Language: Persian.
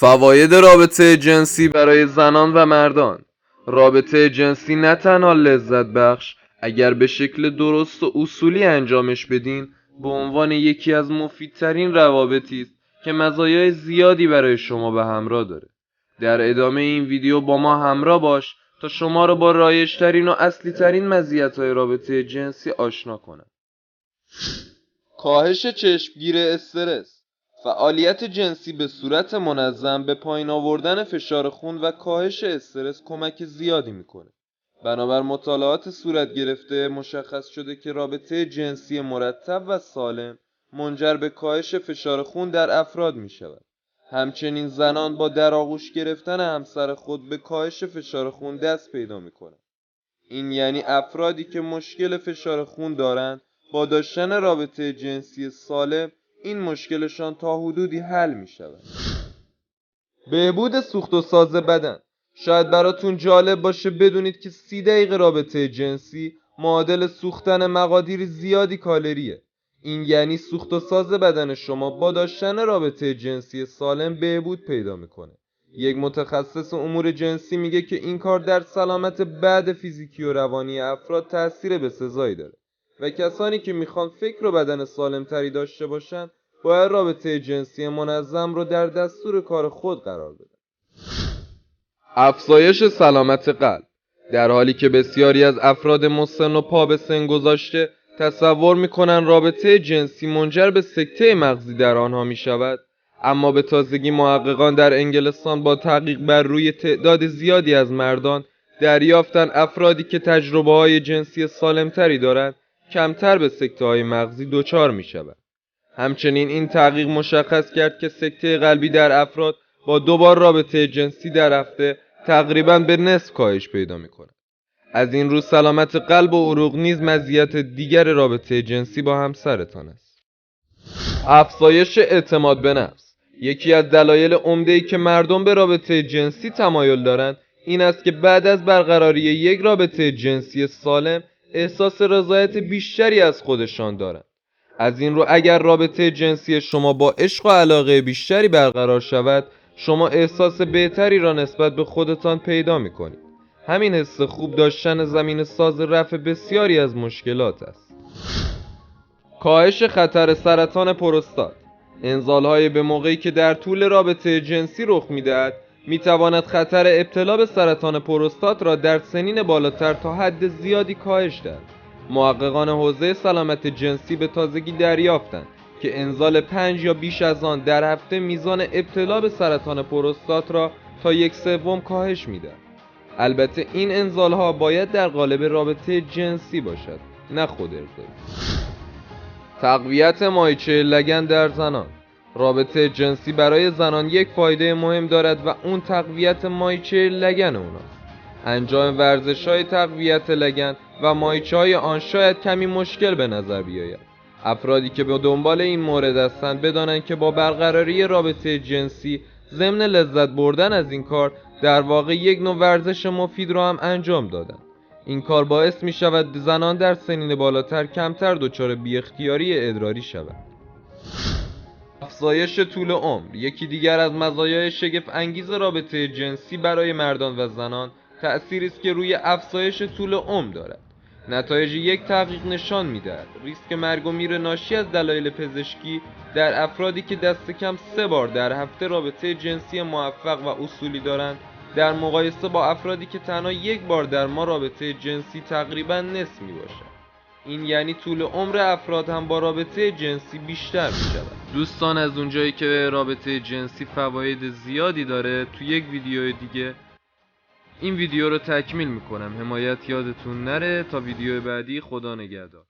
فواید رابطه جنسی برای زنان و مردان. رابطه جنسی نه تنها لذت بخش، اگر به شکل درست و اصولی انجامش بدین، به عنوان یکی از مفیدترین روابطی است که مزایای زیادی برای شما به همراه داره. در ادامه این ویدیو با ما همراه باش تا شما رو با رایج‌ترین و اصلی‌ترین مزیت‌های رابطه جنسی آشنا کنم. کاهش چشمگیر استرس. فعالیت جنسی به صورت منظم به پایین آوردن فشار خون و کاهش استرس کمک زیادی میکنه. بنابر مطالعات صورت گرفته مشخص شده که رابطه جنسی مرتب و سالم منجر به کاهش فشار خون در افراد میشود. همچنین زنان با در آغوش گرفتن همسر خود به کاهش فشار خون دست پیدا میکنند. این یعنی افرادی که مشکل فشار خون دارند با داشتن رابطه جنسی سالم این مشکلشان تا حدودی حل می شود. بهبود سوخت و ساز بدن. شاید براتون جالب باشه بدونید که 30 دقیقه رابطه جنسی معادل سوختن مقادیر زیادی کالریه. این یعنی سوخت و ساز بدن شما با داشتن رابطه جنسی سالم بهبود پیدا میکنه. یک متخصص امور جنسی میگه که این کار در سلامت بعد فیزیکی و روانی افراد تأثیر بسزایی داره و کسانی که میخوان فکر و بدن سالم تری داشته باشن باید رابطه جنسی منظم رو در دستور کار خود قرار بدن. افزایش سلامت قلب. در حالی که بسیاری از افراد مسن و پا به سن گذاشته تصور میکنن رابطه جنسی منجر به سکته مغزی در آنها میشود، اما به تازگی محققان در انگلستان با تحقیق بر روی تعداد زیادی از مردان دریافتن افرادی که تجربه های جنسی سالمتری دارند کمتر به سکته های مغزی دچار می شود. همچنین این تحقیق مشخص کرد که سکته قلبی در افراد با 2 بار رابطه جنسی در هفته تقریباً به نصف کاهش پیدا می کند. از این رو سلامت قلب و عروق نیز مزیت دیگر رابطه جنسی با همسرتان است. افزایش اعتماد به نفس. یکی از دلایل عمده‌ای که مردم به رابطه جنسی تمایل دارند این است که بعد از برقراری یک رابطه جنسی سالم احساس رضایت بیشتری از خودشان دارند. از این رو اگر رابطه جنسی شما با عشق و علاقه بیشتری برقرار شود، شما احساس بهتری را نسبت به خودتان پیدا می‌کنید. همین حس خوب داشتن زمین ساز رفع بسیاری از مشکلات است. کاهش خطر سرطان پروستات. انزال‌های به موقعی که در طول رابطه جنسی رخ می‌دهد می‌تواند خطر ابتلا به سرطان پروستات را در سنین بالاتر تا حد زیادی کاهش دهد. محققان حوزه سلامت جنسی به تازگی دریافتند که انزال 5 یا بیش از آن در هفته میزان ابتلا به سرطان پروستات را تا 1/3 کاهش می‌دهد. البته این انزال‌ها باید در قالب رابطه جنسی باشد، نه خود ارتباط. تقویت ماهیچه لگن در زنان. رابطه جنسی برای زنان یک فایده مهم دارد و اون تقویت ماهیچه لگن اوناست. انجام ورزش‌های تقویت لگن و ماهیچه‌های آن شاید کمی مشکل به نظر بیاید. افرادی که به دنبال این مورد هستند بدانند که با برقراری رابطه جنسی ضمن لذت بردن از این کار در واقع یک نوع ورزش مفید را هم انجام دادند. این کار باعث می شود زنان در سنین بالاتر کمتر دچار بی اختیاری ادراری شوند. افزایش طول عمر. یکی دیگر از مزایای شگفت انگیز رابطه جنسی برای مردان و زنان تأثیری است که روی افزایش طول عمر دارد. نتایج یک تحقیق نشان می‌دهد ریسک مرگ و میر ناشی از دلایل پزشکی در افرادی که دست کم 3 بار در هفته رابطه جنسی موفق و اصولی دارند در مقایسه با افرادی که تنها 1 بار در ماه رابطه جنسی تقریباً نصف می‌باشد. این یعنی طول عمر افراد هم با رابطه جنسی بیشتر می‌شود. دوستان، از اونجایی که رابطه جنسی فواید زیادی داره، تو یک ویدیو دیگه این ویدیو رو تکمیل میکنم. حمایت یادتون نره. تا ویدیو بعدی، خدا نگهدار.